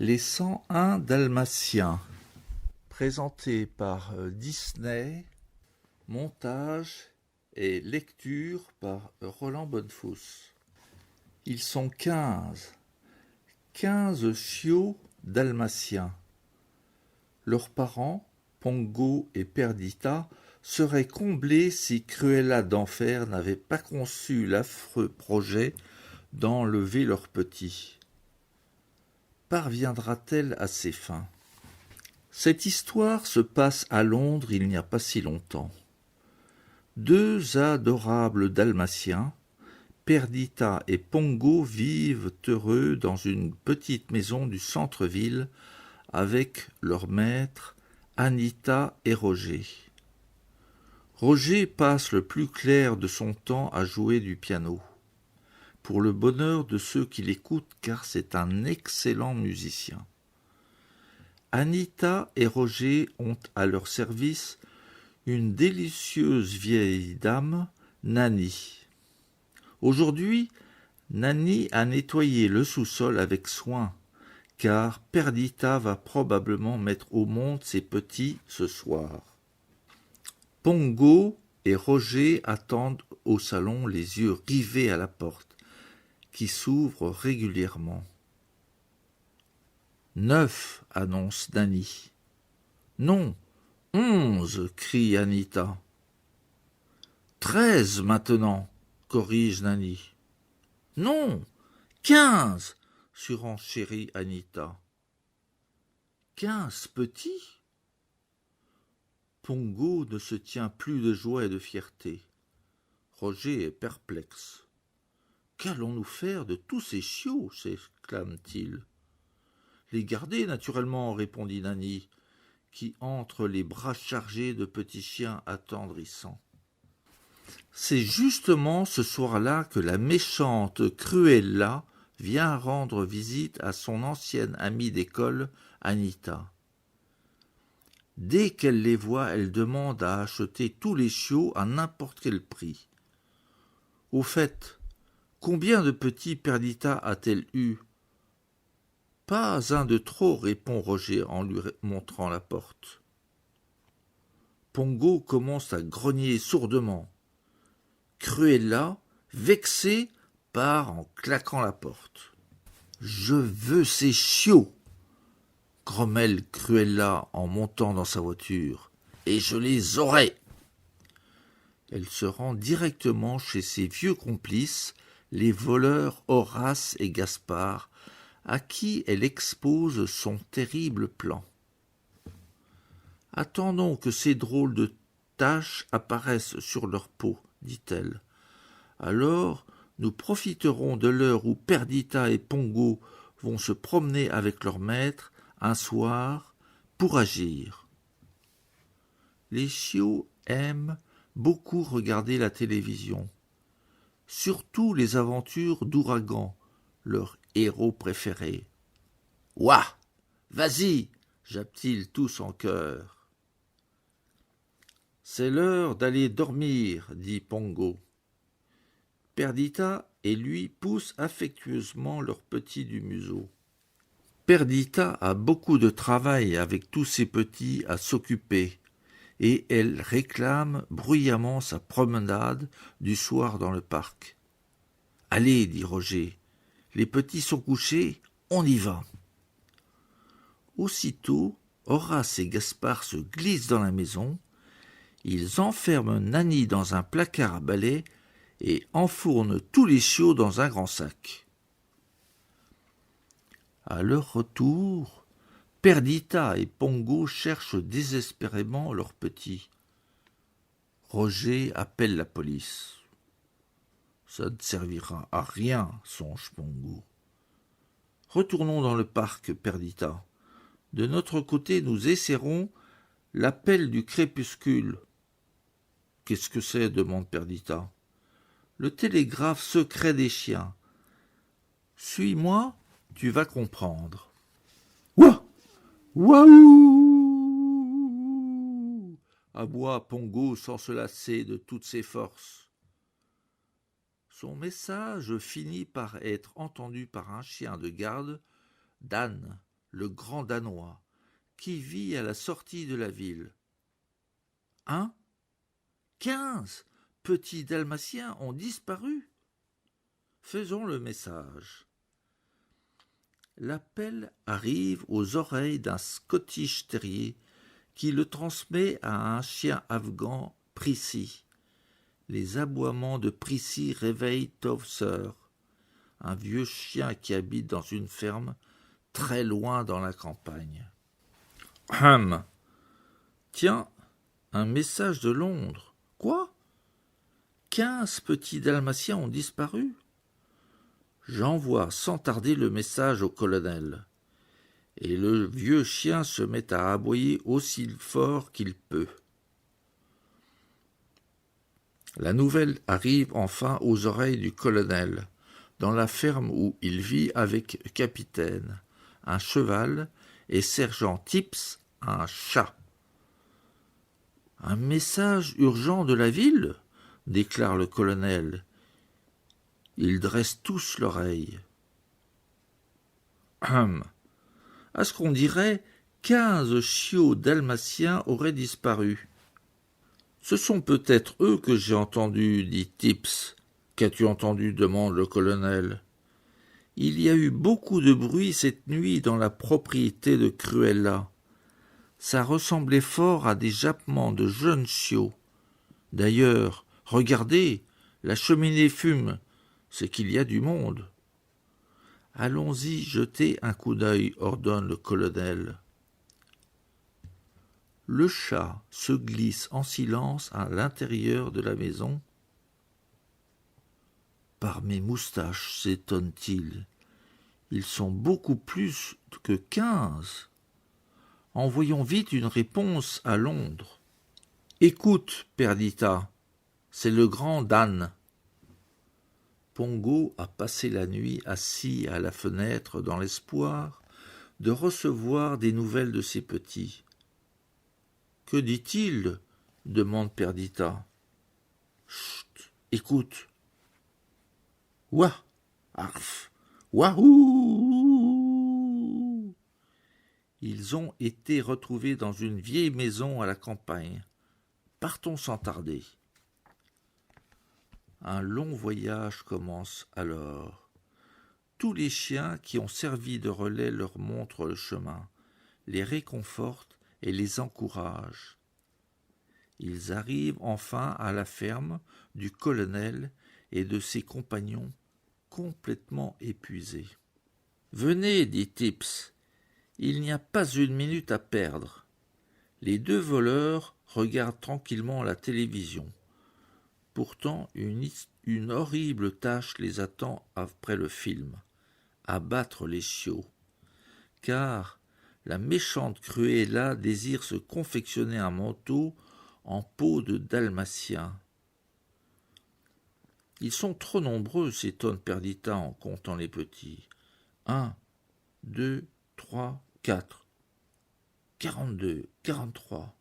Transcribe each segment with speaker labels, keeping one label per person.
Speaker 1: Les 101 Dalmatiens, présenté par Disney, montage et lecture par Roland Bonnefosse. Ils sont 15 chiots dalmatiens. Leurs parents, Pongo et Perdita, seraient comblés si Cruella d'Enfer n'avait pas conçu l'affreux projet d'enlever leurs petits. Parviendra-t-elle à ses fins? Cette histoire se passe à Londres il n'y a pas si longtemps. Deux adorables dalmatiens, Perdita et Pongo, vivent heureux dans une petite maison du centre-ville avec leurs maîtres Anita et Roger. Roger passe le plus clair de son temps à jouer du piano, pour le bonheur de ceux qui l'écoutent car c'est un excellent musicien. Anita et Roger ont à leur service une délicieuse vieille dame, Nanny. Aujourd'hui, Nanny a nettoyé le sous-sol avec soin, car Perdita va probablement mettre au monde ses petits ce soir. Pongo et Roger attendent au salon les yeux rivés à la porte, qui s'ouvre régulièrement. 9, annonce Nanny. Non, 11, crie Anita. 13 maintenant, corrige Nanny. Non, 15, surenchérit Anita. 15 petits? Pongo ne se tient plus de joie et de fierté. Roger est perplexe. Qu'allons-nous faire de tous ces chiots? S'exclame-t-il. Les garder, naturellement, répondit Nanny, qui entre les bras chargés de petits chiens attendrissants. C'est justement ce soir-là que la méchante Cruella vient rendre visite à son ancienne amie d'école, Anita. Dès qu'elle les voit, elle demande à acheter tous les chiots à n'importe quel prix. Au fait, combien de petits Perdita a-t-elle eu? Pas un de trop, répond Roger en lui montrant la porte. Pongo commence à grogner sourdement. Cruella, vexée, part en claquant la porte. « Je veux ces chiots !» grommelle Cruella en montant dans sa voiture. « Et je les aurai !» Elle se rend directement chez ses vieux complices, les voleurs Horace et Gaspard, à qui elle expose son terrible plan. « Attendons que ces drôles de taches apparaissent sur leur peau, dit-elle. Alors, nous profiterons de l'heure où Perdita et Pongo vont se promener avec leur maître un soir pour agir. Les chiots aiment beaucoup regarder la télévision, surtout les aventures d'Ouragan, leur héros préféré. « Ouah, vas-y !» jappent-ils tous en chœur. « C'est l'heure d'aller dormir, dit Pongo. Perdita et lui poussent affectueusement leurs petits du museau. Perdita a beaucoup de travail avec tous ses petits à s'occuper, et elle réclame bruyamment sa promenade du soir dans le parc. « Allez, dit Roger, les petits sont couchés, on y va. » Aussitôt, Horace et Gaspard se glissent dans la maison, ils enferment Nanny dans un placard à balai et enfournent tous les chiots dans un grand sac. À leur retour, Perdita et Pongo cherchent désespérément leurs petits. Roger appelle la police. Ça ne servira à rien, songe Pongo. Retournons dans le parc, Perdita. De notre côté, nous essaierons l'appel du crépuscule. Qu'est-ce que c'est? Demande Perdita. Le télégraphe secret des chiens. Suis-moi, tu vas comprendre. Ouah! Waouh! Aboie Pongo sans se lasser de toutes ses forces. Son message finit par être entendu par un chien de garde, Dan, le grand Danois, qui vit à la sortie de la ville. 15 petits dalmatiens ont disparu. Faisons le message. L'appel arrive aux oreilles d'un Scottish Terrier qui le transmet à un chien afghan, Prissy. Les aboiements de Prissy réveillent Towser, un vieux chien qui habite dans une ferme très loin dans la campagne. Tiens, un message de Londres. Quoi ? 15 petits dalmatiens ont disparu ? J'envoie sans tarder le message au colonel. Et le vieux chien se met à aboyer aussi fort qu'il peut. La nouvelle arrive enfin aux oreilles du colonel, dans la ferme où il vit avec capitaine, un cheval, et sergent Tips, un chat. Un message urgent de la ville ? Déclare le colonel. Ils dressent tous l'oreille. À ce qu'on dirait, 15 chiots dalmatiens auraient disparu. Ce sont peut-être eux que j'ai entendus, dit Tips. Qu'as-tu entendu ? Demande le colonel. Il y a eu beaucoup de bruit cette nuit dans la propriété de Cruella. Ça ressemblait fort à des jappements de jeunes chiots. D'ailleurs, regardez, la cheminée fume, c'est qu'il y a du monde. Allons-y jeter un coup d'œil, ordonne le colonel. Le chat se glisse en silence à l'intérieur de la maison. Par mes moustaches, s'étonne-t-il, ils sont beaucoup plus que 15. Envoyons vite une réponse à Londres. Écoute, Perdita, c'est le grand Dan. Pongo a passé la nuit assis à la fenêtre dans l'espoir de recevoir des nouvelles de ses petits. « Que dit-il » demande Perdita. « Chut, écoute. »« Ouah, arf, wahou !» Ils ont été retrouvés dans une vieille maison à la campagne. Partons sans tarder. Un long voyage commence alors. Tous les chiens qui ont servi de relais leur montrent le chemin, les réconfortent et les encouragent. Ils arrivent enfin à la ferme du colonel et de ses compagnons complètement épuisés. « Venez, dit Tips, il n'y a pas une minute à perdre. » Les deux voleurs regardent tranquillement la télévision. Pourtant, une horrible tâche les attend après le film, abattre les chiots. Car la méchante Cruella désire se confectionner un manteau en peau de dalmatien. Ils sont trop nombreux, s'étonne Perdita en comptant les petits. 1, 2, 3, 4. 42, 43.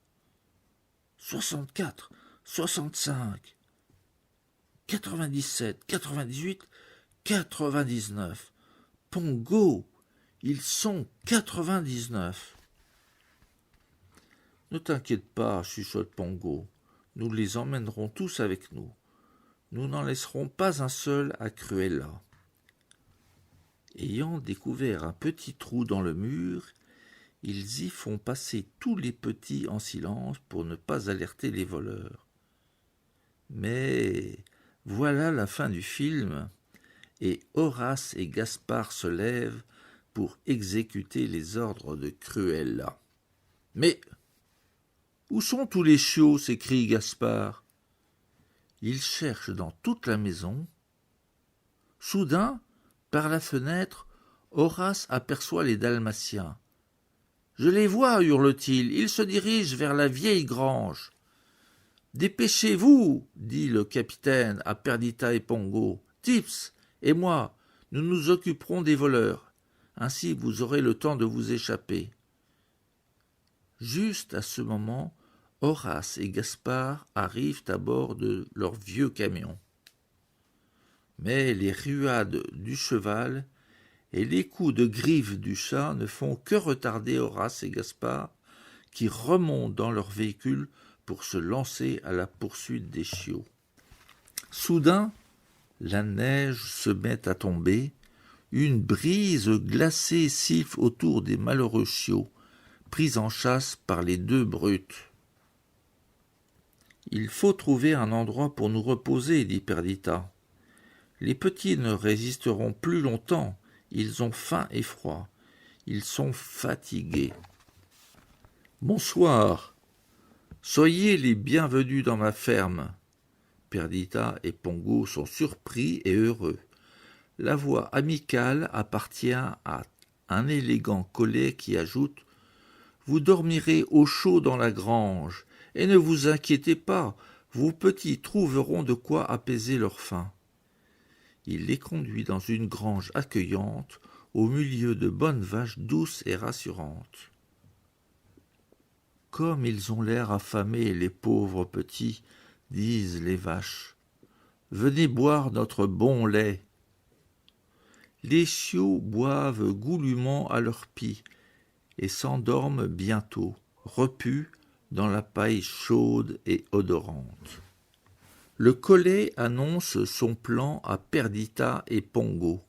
Speaker 1: 64, 65. 97, 98, 99. Pongo, ils sont 99. Ne t'inquiète pas, chuchote Pongo, nous les emmènerons tous avec nous. Nous n'en laisserons pas un seul à Cruella. Ayant découvert un petit trou dans le mur, ils y font passer tous les petits en silence pour ne pas alerter les voleurs. Mais voilà la fin du film, et Horace et Gaspard se lèvent pour exécuter les ordres de Cruella. « Mais où sont tous les chiots » s'écrie Gaspard. Ils cherchent dans toute la maison. Soudain, par la fenêtre, Horace aperçoit les dalmatiens. « Je les vois » hurle-t-il, « ils se dirigent vers la vieille grange. »« Dépêchez-vous » dit le capitaine à Perdita et Pongo. « Tips et moi, nous nous occuperons des voleurs. Ainsi vous aurez le temps de vous échapper. » Juste à ce moment, Horace et Gaspard arrivent à bord de leur vieux camion. Mais les ruades du cheval et les coups de griffe du chat ne font que retarder Horace et Gaspard, qui remontent dans leur véhicule pour se lancer à la poursuite des chiots. Soudain, la neige se met à tomber, une brise glacée siffle autour des malheureux chiots, pris en chasse par les deux brutes. « Il faut trouver un endroit pour nous reposer, dit Perdita. Les petits ne résisteront plus longtemps, ils ont faim et froid, ils sont fatigués. Bonsoir, soyez les bienvenus dans ma ferme. » Perdita et Pongo sont surpris et heureux. La voix amicale appartient à un élégant collet qui ajoute « Vous dormirez au chaud dans la grange, et ne vous inquiétez pas, vos petits trouveront de quoi apaiser leur faim. » Il les conduit dans une grange accueillante, au milieu de bonnes vaches douces et rassurantes. « Comme ils ont l'air affamés, les pauvres petits, » disent les vaches. « Venez boire notre bon lait. » Les chiots boivent goulûment à leur pie et s'endorment bientôt, repus dans la paille chaude et odorante. Le collet annonce son plan à Perdita et Pongo.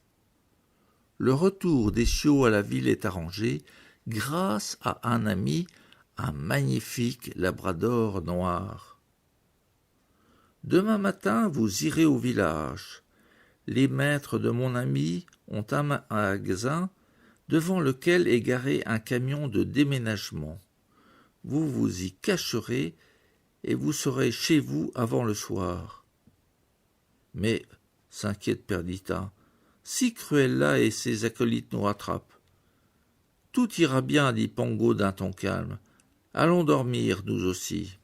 Speaker 1: Le retour des chiots à la ville est arrangé grâce à un ami, un magnifique labrador noir. Demain matin, vous irez au village. Les maîtres de mon ami ont un magasin devant lequel est garé un camion de déménagement. Vous vous y cacherez et vous serez chez vous avant le soir. Mais, s'inquiète Perdita, si Cruella et ses acolytes nous rattrapent. Tout ira bien, dit Pongo d'un ton calme. Allons dormir, nous aussi.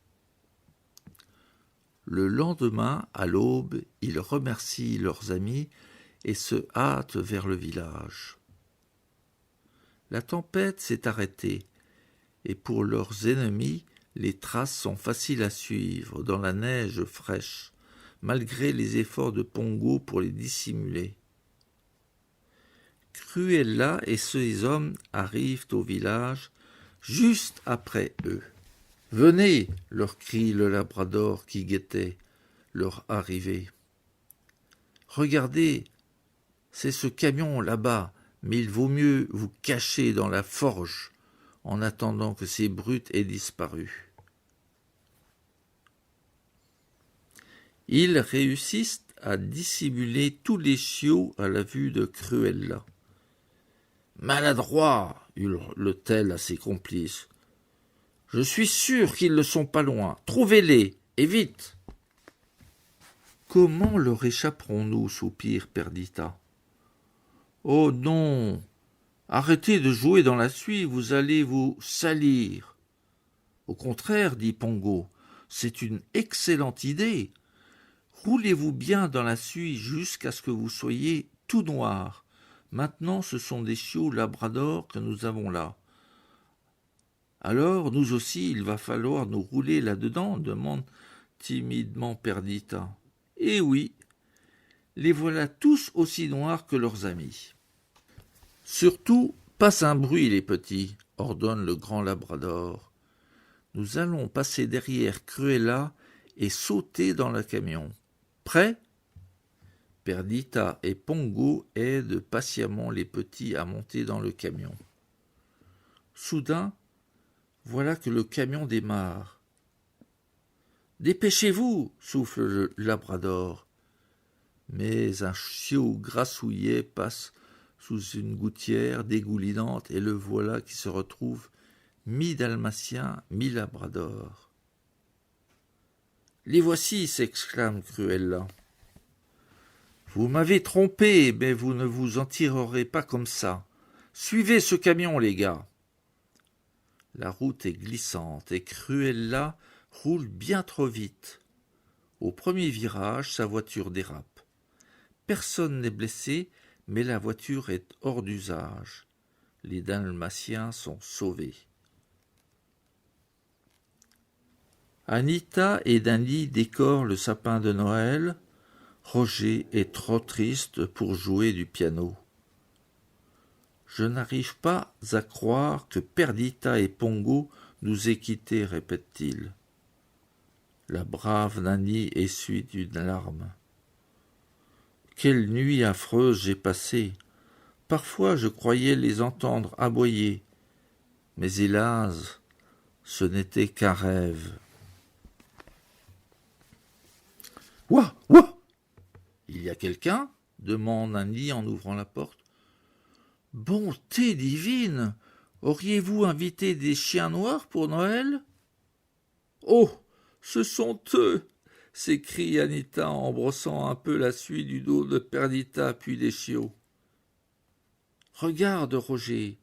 Speaker 1: Le lendemain, à l'aube, ils remercient leurs amis et se hâtent vers le village. La tempête s'est arrêtée, et pour leurs ennemis, les traces sont faciles à suivre dans la neige fraîche, malgré les efforts de Pongo pour les dissimuler. Cruella et ses hommes arrivent au village juste après eux. « Venez !» leur crie le labrador qui guettait leur arrivée. « Regardez, c'est ce camion là-bas, mais il vaut mieux vous cacher dans la forge en attendant que ces brutes aient disparu. » Ils réussissent à dissimuler tous les chiots à la vue de Cruella. « Maladroit !» hurle-t-elle à ses complices. « Je suis sûr qu'ils ne sont pas loin. Trouvez-les, et vite !» « Comment leur échapperons-nous » soupire Perdita. « Oh non ! Arrêtez de jouer dans la suie, vous allez vous salir. »« Au contraire, dit Pongo, c'est une excellente idée. Roulez-vous bien dans la suie jusqu'à ce que vous soyez tout noir. Maintenant, ce sont des chiots labrador que nous avons là. »« Alors, nous aussi, il va falloir nous rouler là-dedans » demande timidement Perdita. « Eh oui, les voilà tous aussi noirs que leurs amis. »« Surtout, pas un bruit, les petits, » ordonne le grand labrador. « Nous allons passer derrière Cruella et sauter dans le camion. Prêts ?» Perdita et Pongo aident patiemment les petits à monter dans le camion. Soudain, voilà que le camion démarre. « Dépêchez-vous » souffle le labrador. Mais un chiot grassouillet passe sous une gouttière dégoulinante et le voilà qui se retrouve mi-dalmatien, mi-labrador. « Les voici » s'exclame Cruella. « Vous m'avez trompé, mais vous ne vous en tirerez pas comme ça. Suivez ce camion, les gars !» La route est glissante et Cruella roule bien trop vite. Au premier virage, sa voiture dérape. Personne n'est blessé, mais la voiture est hors d'usage. Les dalmatiens sont sauvés. Anita et Dany décorent le sapin de Noël. Roger est trop triste pour jouer du piano. Je n'arrive pas à croire que Perdita et Pongo nous aient quittés, répète-t-il. La brave Nanny essuie une larme. Quelle nuit affreuse j'ai passée. Parfois je croyais les entendre aboyer, mais hélas, ce n'était qu'un rêve. Ouah, ouah! Il y a quelqu'un? Demande Nanny en ouvrant la porte. Bonté divine! Auriez-vous invité des chiens noirs pour Noël? Oh! Ce sont eux! S'écrie Anita en brossant un peu la suie du dos de Perdita puis des chiots. Regarde, Roger,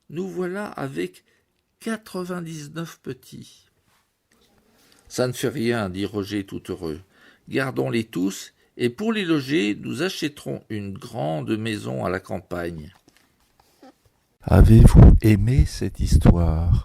Speaker 1: nous voilà avec 99 petits. Ça ne fait rien, dit Roger tout heureux. Gardons-les tous, et pour les loger, nous achèterons une grande maison à la campagne.
Speaker 2: Avez-vous aimé cette histoire ?